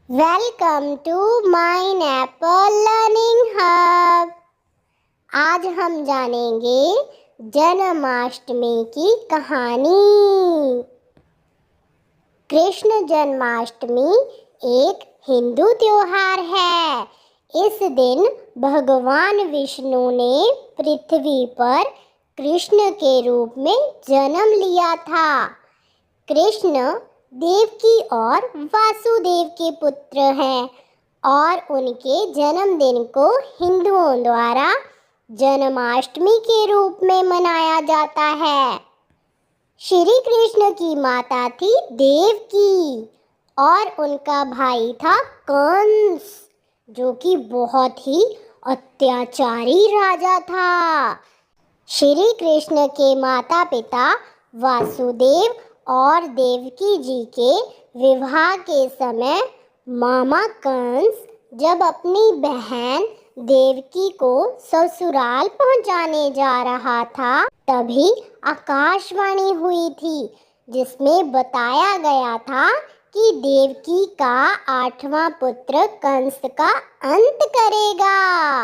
Welcome to माइनएप्पल learning hub. आज हम जानेंगे जन्माष्टमी की कहानी। कृष्ण जन्माष्टमी एक हिंदू त्योहार है। इस दिन भगवान विष्णु ने पृथ्वी पर कृष्ण के रूप में जन्म लिया था। कृष्ण देवकी और वासुदेव के पुत्र हैं और उनके जन्मदिन को हिंदुओं द्वारा जन्माष्टमी के रूप में मनाया जाता है। श्री कृष्ण की माता थी देवकी और उनका भाई था कंस, जो कि बहुत ही अत्याचारी राजा था। श्री कृष्ण के माता पिता वासुदेव और देवकी जी के विवाह के समय मामा कंस जब अपनी बहन देवकी को ससुराल पहुंचाने जा रहा था, तभी आकाशवाणी हुई थी जिसमें बताया गया था कि देवकी का 8वां पुत्र कंस का अंत करेगा।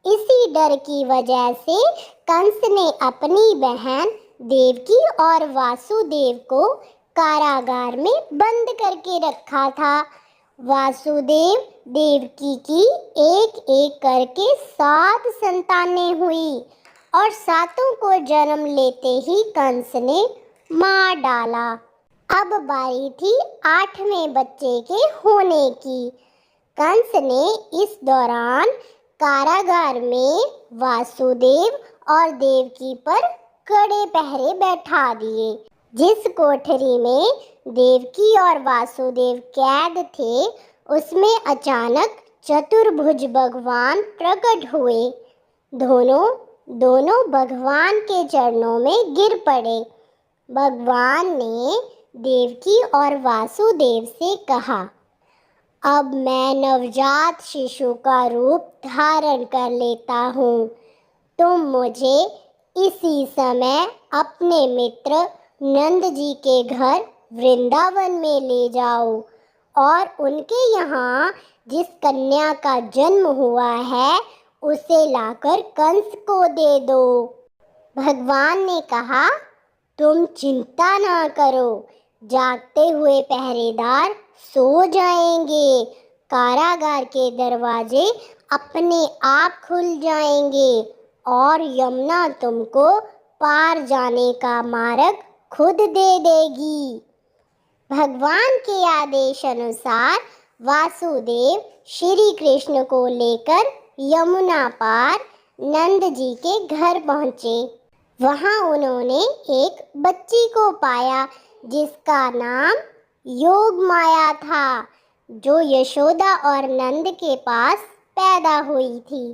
इसी डर की वजह से कंस ने अपनी बहन देवकी और वासुदेव को कारागार में बंद करके रखा था। वासुदेव देवकी की एक एक करके 7 संतानें हुई और सातों को जन्म लेते ही कंस ने मार डाला। अब बारी थी 8वें बच्चे के होने की। कंस ने इस दौरान कारागार में वासुदेव और देवकी पर कड़े पहरे बैठा दिए। जिस कोठरी में देवकी और वासुदेव कैद थे, उसमें अचानक चतुर्भुज भगवान प्रकट हुए। दोनों भगवान के चरणों में गिर पड़े। भगवान ने देवकी और वासुदेव से कहा, अब मैं नवजात शिशु का रूप धारण कर लेता हूँ। तुम मुझे इसी समय अपने मित्र नंद जी के घर वृंदावन में ले जाओ और उनके यहाँ जिस कन्या का जन्म हुआ है उसे लाकर कंस को दे दो। भगवान ने कहा, तुम चिंता ना करो, जागते हुए पहरेदार सो जाएंगे। कारागार के दरवाजे अपने आप खुल जाएंगे और यमुना तुमको पार जाने का मार्ग खुद दे देगी। भगवान के आदेश अनुसार वासुदेव श्री कृष्ण को लेकर यमुना पार नंद जी के घर पहुँचे। वहाँ उन्होंने एक बच्ची को पाया जिसका नाम योग माया था, जो यशोदा और नंद के पास पैदा हुई थी।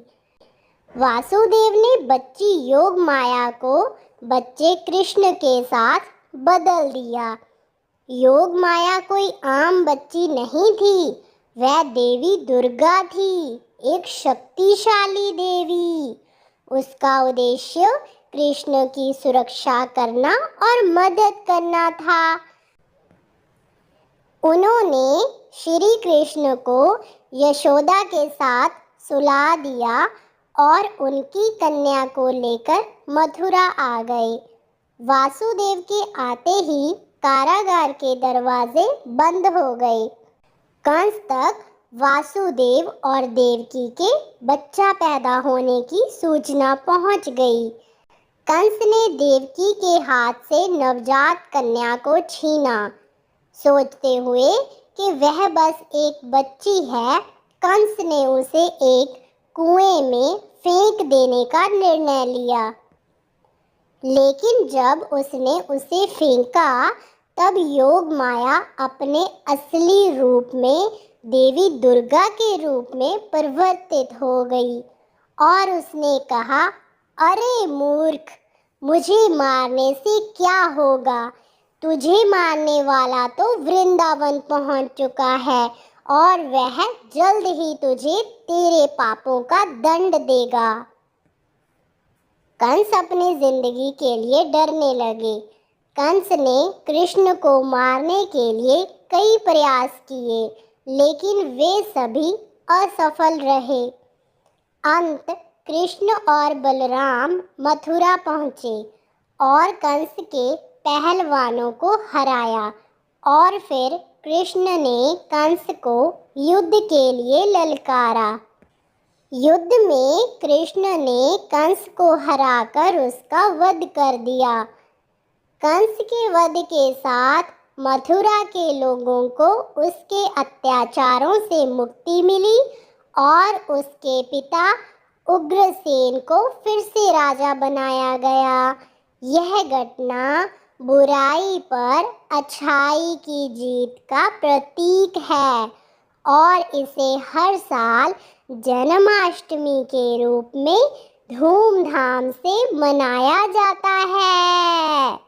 वासुदेव ने बच्ची योग माया को बच्चे कृष्ण के साथ बदल दिया। योग माया कोई आम बच्ची नहीं थी, वह देवी दुर्गा थी, एक शक्तिशाली देवी। उसका उद्देश्य कृष्ण की सुरक्षा करना और मदद करना था। उन्होंने श्री कृष्ण को यशोदा के साथ सुला दिया और उनकी कन्या को लेकर मथुरा आ गए। वासुदेव के आते ही कारागार के दरवाजे बंद हो गए। कंस तक वासुदेव और देवकी के बच्चा पैदा होने की सूचना पहुंच गई। कंस ने देवकी के हाथ से नवजात कन्या को छीना। सोचते हुए कि वह बस एक बच्ची है, कंस ने उसे एक कुएं में फेंक देने का निर्णय लिया। लेकिन जब उसने उसे फेंका, तब योग माया अपने असली रूप में देवी दुर्गा के रूप में परिवर्तित हो गई और उसने कहा, अरे मूर्ख, मुझे मारने से क्या होगा? तुझे मारने वाला तो वृंदावन पहुंच चुका है और वह जल्द ही तुझे तेरे पापों का दंड देगा। कंस अपनी जिंदगी के लिए डरने लगे। कंस ने कृष्ण को मारने के लिए कई प्रयास किए, लेकिन वे सभी असफल रहे। अंत कृष्ण और बलराम मथुरा पहुँचे और कंस के पहलवानों को हराया और फिर कृष्ण ने कंस को युद्ध के लिए ललकारा। युद्ध में कृष्ण ने कंस को हराकर उसका वध कर दिया। कंस के वध के साथ मथुरा के लोगों को उसके अत्याचारों से मुक्ति मिली और उसके पिता उग्रसेन को फिर से राजा बनाया गया। यह घटना बुराई पर अच्छाई की जीत का प्रतीक है और इसे हर साल जन्माष्टमी के रूप में धूमधाम से मनाया जाता है।